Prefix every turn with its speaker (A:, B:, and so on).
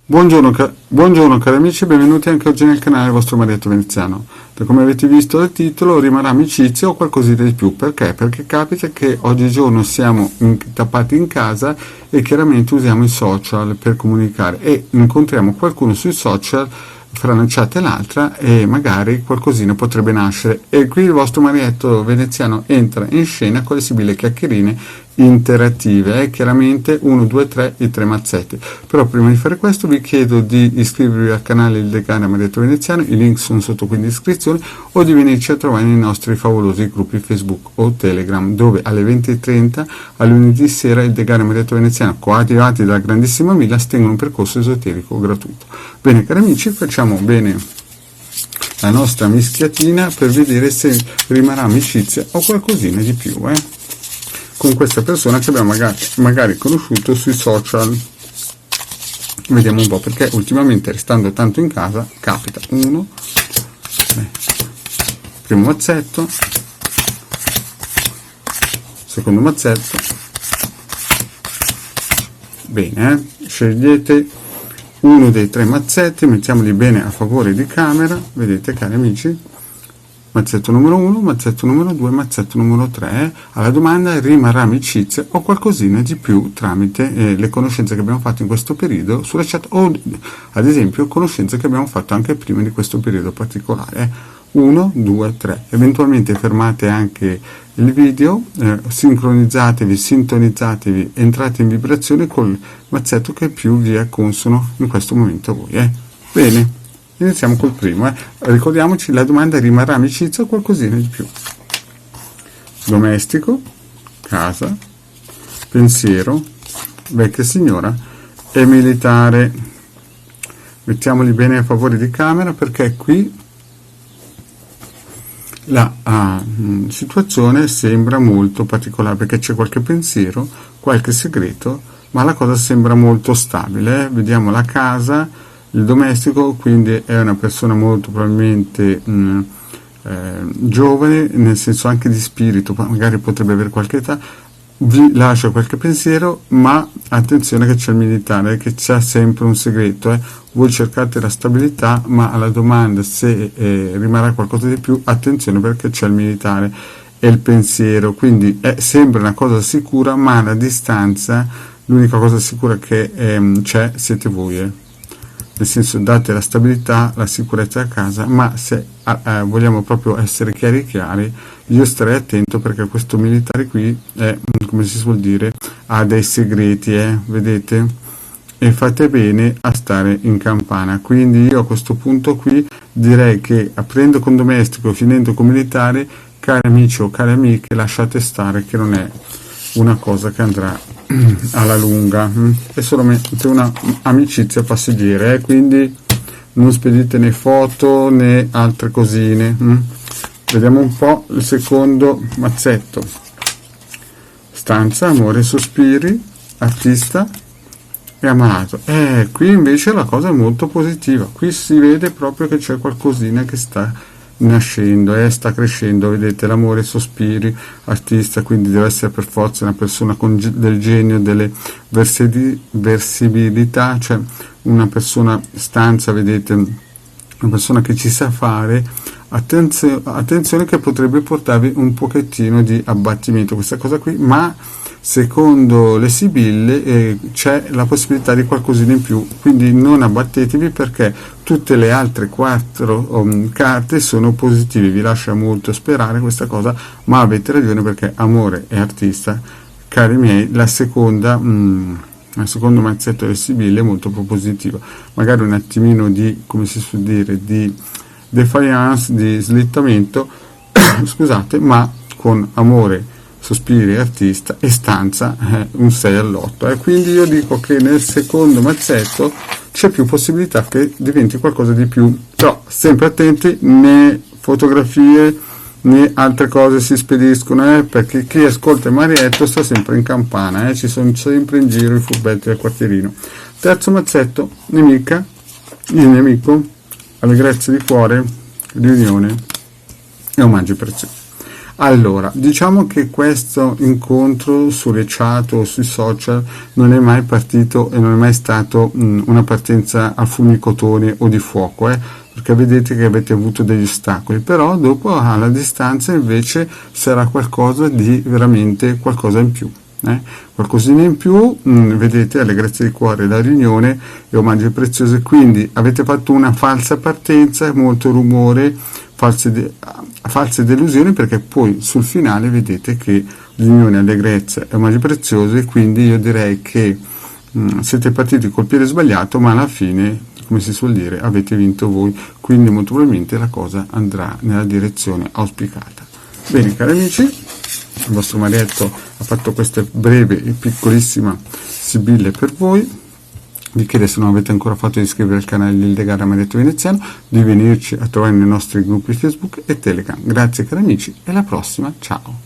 A: Buongiorno cari amici, benvenuti anche oggi nel canale del vostro Marietto Veneziano. Come avete visto dal titolo, rimarrà amicizia o qualcosina di più. Perché? Perché capita che oggigiorno siamo tappati in casa e chiaramente usiamo i social per comunicare e incontriamo qualcuno sui social fra una chat e l'altra e magari qualcosina potrebbe nascere. E qui il vostro Marietto Veneziano entra in scena con le sibille chiacchierine interattive, chiaramente 1, 2, 3 i 3 mazzetti. Però prima di fare questo vi chiedo di iscrivervi al canale Il Decano Marietto Veneziano, i link sono sotto qui in descrizione, o di venirci a trovare nei nostri favolosi gruppi Facebook o Telegram, dove alle 20:30 a lunedì sera il Decano Marietto Veneziano, coadiuvati dalla grandissima Mila, stengono un percorso esoterico gratuito. Bene cari amici, facciamo bene la nostra mischiatina per vedere se rimarrà amicizia o qualcosina di più con questa persona che abbiamo magari conosciuto sui social. Vediamo un po', perché ultimamente, restando tanto in casa, capita. Primo mazzetto, secondo mazzetto. Bene, scegliete uno dei 3 mazzetti, mettiamoli bene a favore di camera, vedete cari amici, mazzetto numero 1, mazzetto numero 2, mazzetto numero 3, alla domanda rimarrà amicizia o qualcosina di più tramite le conoscenze che abbiamo fatto in questo periodo sulla chat, o ad esempio conoscenze che abbiamo fatto anche prima di questo periodo particolare. 1, 2, 3, eventualmente fermate anche il video, sincronizzatevi, sintonizzatevi, entrate in vibrazione col mazzetto che più vi è consono in questo momento a voi. Bene, iniziamo col primo. Ricordiamoci, la domanda rimarrà amicizia o qualcosina di più. Domestico, casa, pensiero, vecchia signora e militare. Mettiamoli bene a favore di camera, perché qui la situazione sembra molto particolare, perché c'è qualche pensiero, qualche segreto, ma la cosa sembra molto stabile. Vediamo la casa, il domestico, quindi è una persona molto probabilmente giovane, nel senso anche di spirito, magari potrebbe avere qualche età, vi lascia qualche pensiero, ma attenzione che c'è il militare, che c'è sempre un segreto. Voi cercate la stabilità, ma alla domanda se rimarrà qualcosa di più, attenzione, perché c'è il militare e il pensiero, quindi sembra una cosa sicura, ma alla distanza l'unica cosa sicura che c'è siete voi, nel senso, date la stabilità, la sicurezza a casa, ma se vogliamo proprio essere chiari, io starei attento, perché questo militare qui è, come si suol dire, ha dei segreti, vedete? E fate bene a stare in campana. Quindi io a questo punto qui direi che, aprendo con domestico e finendo con militare, cari amici o cari amiche, lasciate stare, che non è una cosa che andrà alla lunga, è solamente una amicizia passeggera, quindi non spedite né foto né altre cosine. Vediamo un po' il secondo mazzetto. Stanza, amore, sospiri, artista e amato. Qui invece la cosa è molto positiva, qui si vede proprio che c'è qualcosina che sta nascendo e sta crescendo. Vedete, l'amore, sospiri, artista, quindi deve essere per forza una persona con del genio, delle versibilità, cioè una persona stanza, vedete, una persona che ci sa fare. Attenzione che potrebbe portarvi un pochettino di abbattimento questa cosa qui, ma secondo le sibille c'è la possibilità di qualcosina in più, quindi non abbattetevi, perché tutte le altre 4 carte sono positive. Vi lascia molto sperare questa cosa, ma avete ragione, perché amore e artista, cari miei, il secondo mazzetto delle sibille è molto propositivo. Magari un attimino di, come si suol dire, di defiance, di slittamento scusate, ma con amore, sospiri, artista e stanza un 6 all'8, quindi io dico che nel secondo mazzetto c'è più possibilità che diventi qualcosa di più. Però sempre attenti, né fotografie né altre cose si spediscono, perché chi ascolta il Marietto sta sempre in campana, ci sono sempre in giro i furbetti del quartierino. Terzo mazzetto, nemica, il nemico, allegrezza di cuore, riunione e omaggi preziosi. Allora, diciamo che questo incontro sulle chat o sui social non è mai partito e non è mai stato una partenza a fulmicotone o di fuoco, perché vedete che avete avuto degli ostacoli, però dopo alla distanza invece sarà qualcosa di veramente qualcosa in più. Qualcosina in più, vedete, alle grazie di cuore la riunione e omaggi preziosi, quindi avete fatto una falsa partenza, molto rumore, false delusioni, perché poi sul finale vedete che riunione, allegrezza e omaggi preziosi, quindi io direi che siete partiti col piede sbagliato, ma alla fine, come si suol dire, avete vinto voi, quindi molto probabilmente la cosa andrà nella direzione auspicata. Bene, cari amici, il vostro Marietto ha fatto questa breve e piccolissima sibille per voi. Vi chiedo, se non avete ancora fatto, di iscrivervi al canale di Ildegara Marietto Veneziano, di venirci a trovare nei nostri gruppi Facebook e Telegram. Grazie cari amici e alla prossima, ciao!